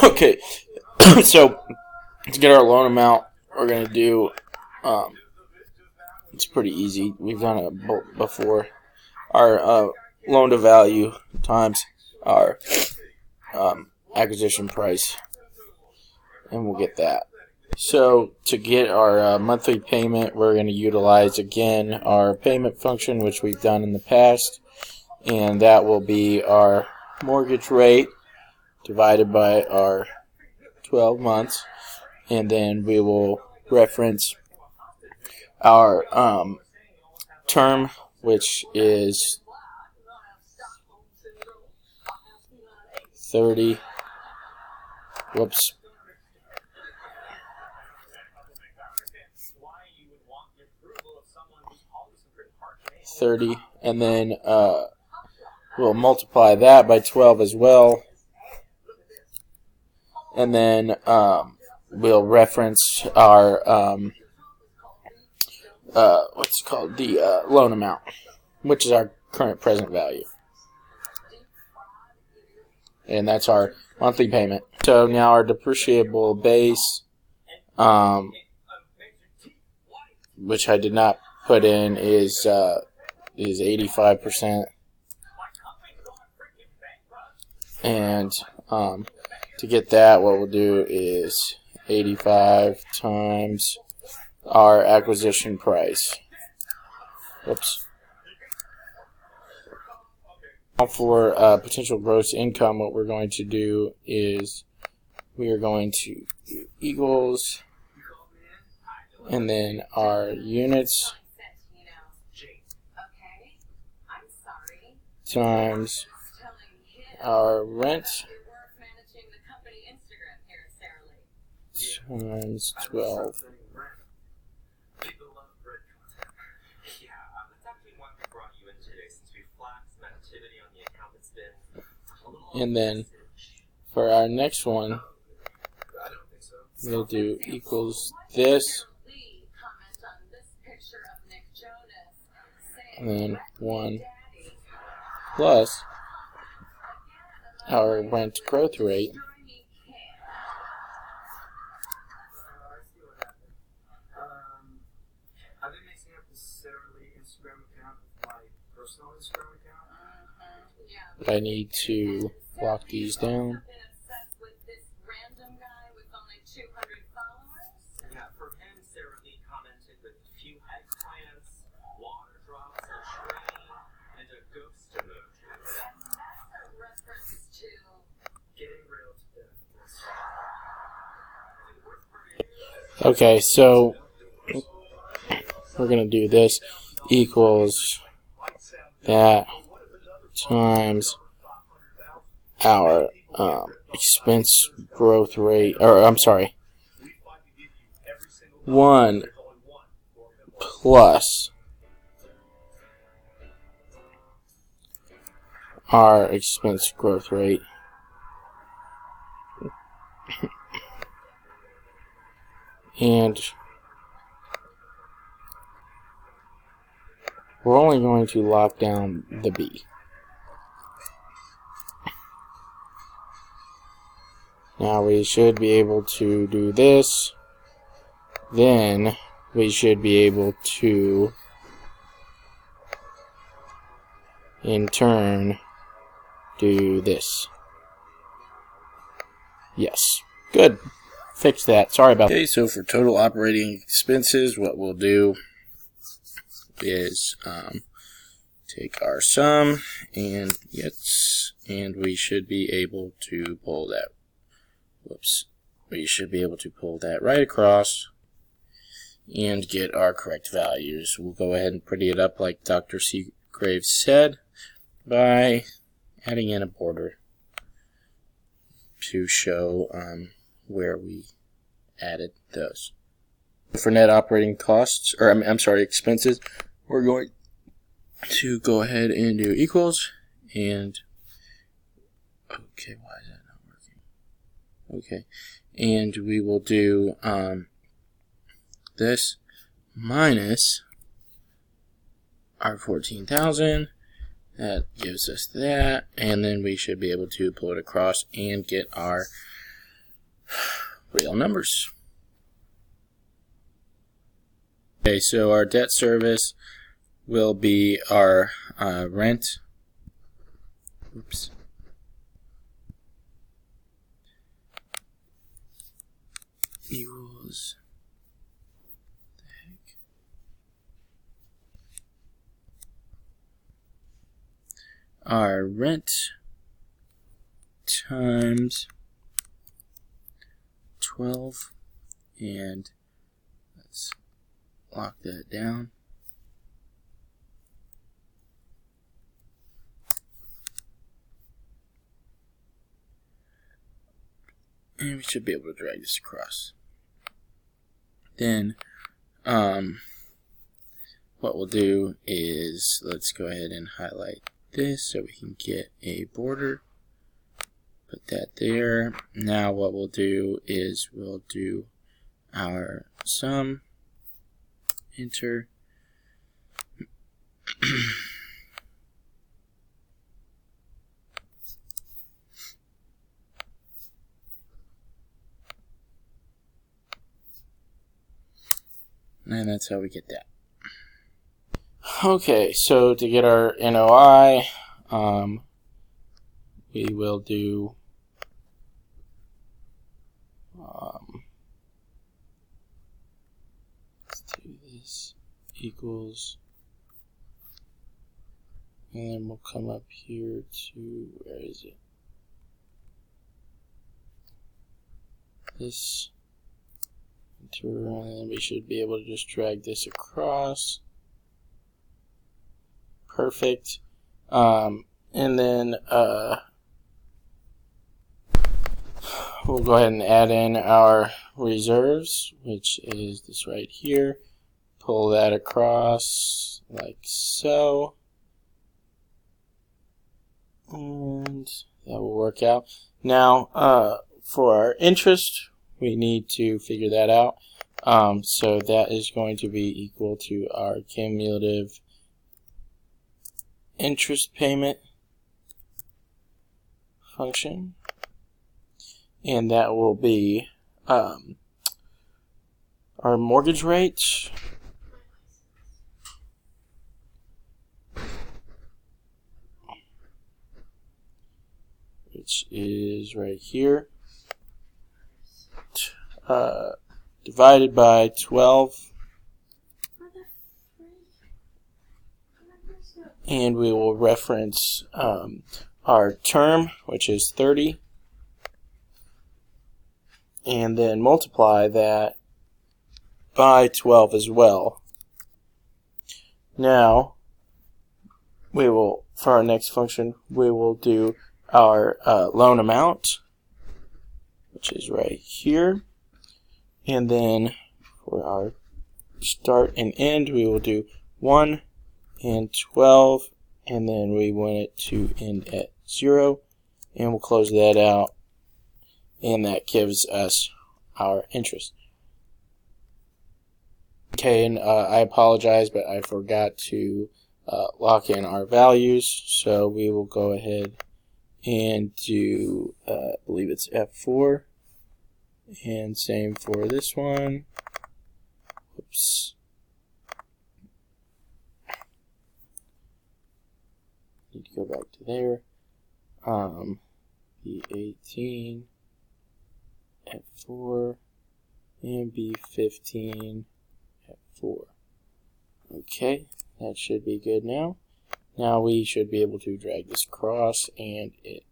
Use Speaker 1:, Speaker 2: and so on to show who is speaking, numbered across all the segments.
Speaker 1: Okay, so to get our loan amount, we're going to do, it's pretty easy. We've done it before. Our loan to value times our acquisition price, and we'll get that. So to get our monthly payment, we're going to utilize again our payment function, which we've done in the past, and that will be our mortgage rate divided by our 12 months, and then we will reference our term, which is 30 and then we'll multiply that by 12 as well, and then we'll reference our what's called the loan amount, which is our current present value, and that's our monthly payment. So now our depreciable base, which I did not put in, is 85%, and to get that, what we'll do is 85 times our acquisition price. For potential gross income, what we're going to do is we are going to do equals, and then our units times our rent times 12. And then for our next one, we'll do equals this, and then 1 plus our rent growth rate I need to lock these down. Okay, so we're going to do this equals that times our expense growth rate, or I'm sorry, 1 plus our expense growth rate and we're only going to lock down the B. Now we should be able to do this, then we should be able to in turn do this. Yes, good. Fix that. Sorry about that. Okay, so for total operating expenses, what we'll do is take our sum and we should be able to pull that. We should be able to pull that right across and get our correct values. We'll go ahead and pretty it up like Dr. Seagraves said by adding in a border to show where we added those. For net operating costs, or I'm sorry, expenses, we're going to go ahead and do equals, and okay, why is that not working? Okay, and we will do this minus our 14,000. That gives us that, and then we should be able to pull it across and get our numbers. Okay, so our debt service will be our rent. Oops. Equals. What the heck? Our rent times 12, and let's lock that down. And we should be able to drag this across. Then what we'll do is let's go ahead and highlight this so we can get a border. Put that there. Now what we'll do is we'll do our sum, enter. And that's how we get that. Okay, so to get our NOI, we will do let's do this equals, and then we'll come up here to, where is it? This, enter, and then we should be able to just drag this across. Perfect. And then we'll go ahead and add in our reserves, which is this right here. Pull that across like so. And that will work out. Now, for our interest, we need to figure that out. So that is going to be equal to our cumulative interest payment function, and that will be our mortgage rate, which is right here, divided by 12, and we will reference our term, which is 30, and then multiply that by 12 as well. Now, we will, for our next function, we will do our loan amount, which is right here, and then for our start and end, we will do 1 and 12, and then we want it to end at 0, and we'll close that out, and that gives us our interest. Okay, and I apologize, but I forgot to lock in our values, so we will go ahead and do, I believe it's F4, and same for this one. Oops. Need to go back to there. B18, F4, and B15, F4. Okay, that should be good now. Now we should be able to drag this across, and it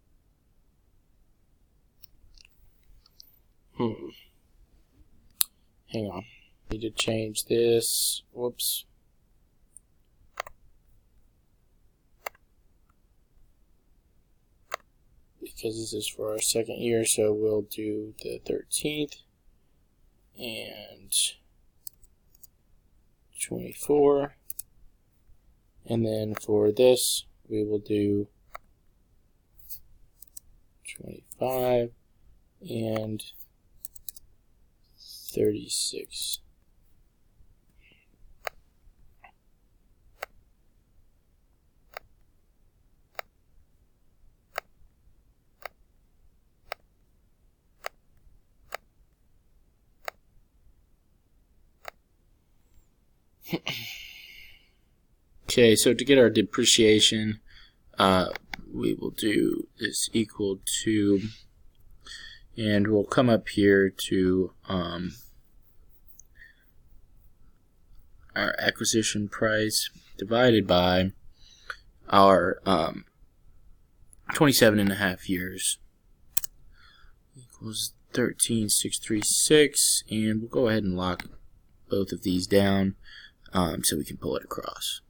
Speaker 1: hang on. Need to change this. Whoops. Because this is for our second year, so we'll do the 13th and 24. And then for this, we will do 25 and 36. Okay, so to get our depreciation, we will do this equal to, and we'll come up here to our acquisition price divided by our 27.5 years equals 13,636, and we'll go ahead and lock both of these down so we can pull it across.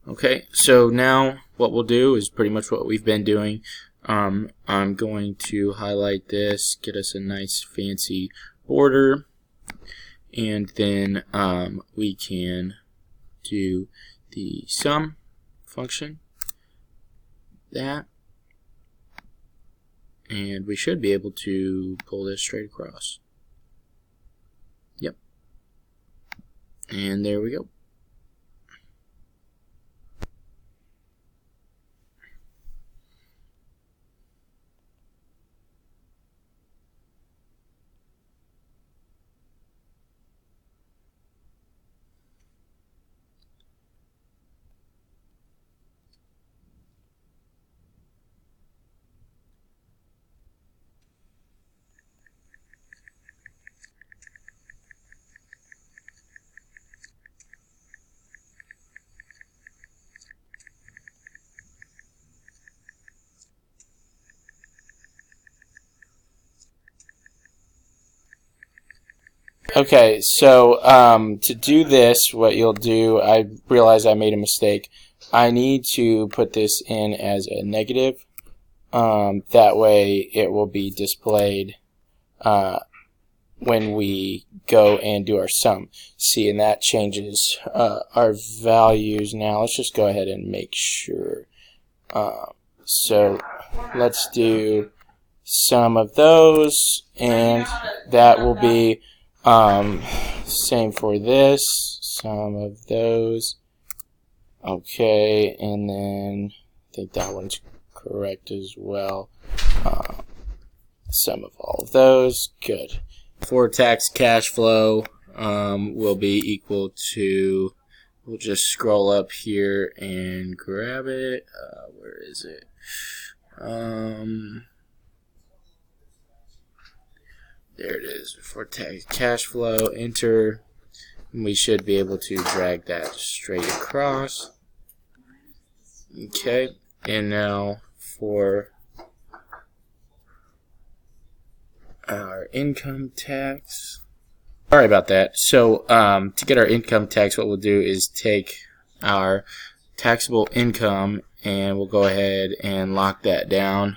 Speaker 1: Okay, so now what we'll do is pretty much what we've been doing. I'm going to highlight this, get us a nice fancy border, and then we can do the sum function, that, and we should be able to pull this straight across. Yep, and there we go. Okay, so to do this, what you'll do, I realize I made a mistake. I need to put this in as a negative. That way it will be displayed when we go and do our sum. See, and that changes our values. Now let's just go ahead and make sure. So let's do sum of those, and that will be same for this, sum of those. Okay, and then I think that one's correct as well. Sum of all of those. Good. For tax cash flow will be equal to, we'll just scroll up here and grab it. Where is it? There it is. For tax cash flow, enter. We should be able to drag that straight across. Okay, and now for our income tax. Sorry about that. So to get our income tax, what we'll do is take our taxable income and we'll go ahead and lock that down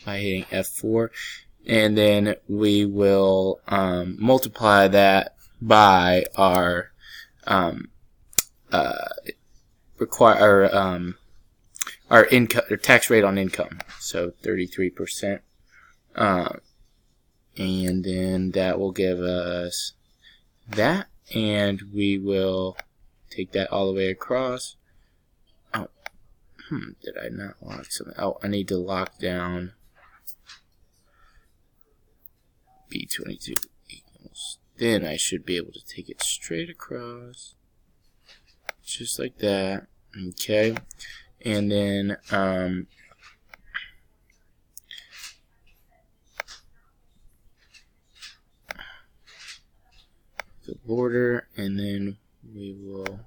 Speaker 1: by hitting F4. And then we will multiply that by our our income, or tax rate on income, so 33%, and then that will give us that, and we will take that all the way across. Oh, did I not lock something? Oh, I need to lock down B22 equals. Then I should be able to take it straight across, just like that. Okay, and then the border, and then we will,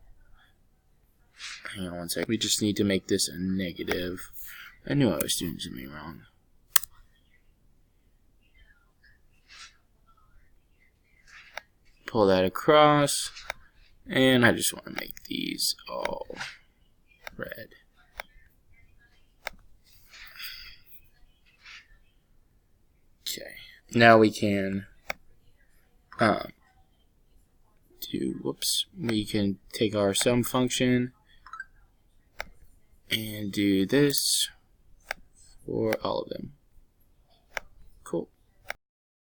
Speaker 1: hang on one second, we just need to make this a negative. I knew I was doing something wrong. Pull that across, and I just want to make these all red. Okay, now we can we can take our sum function and do this for all of them.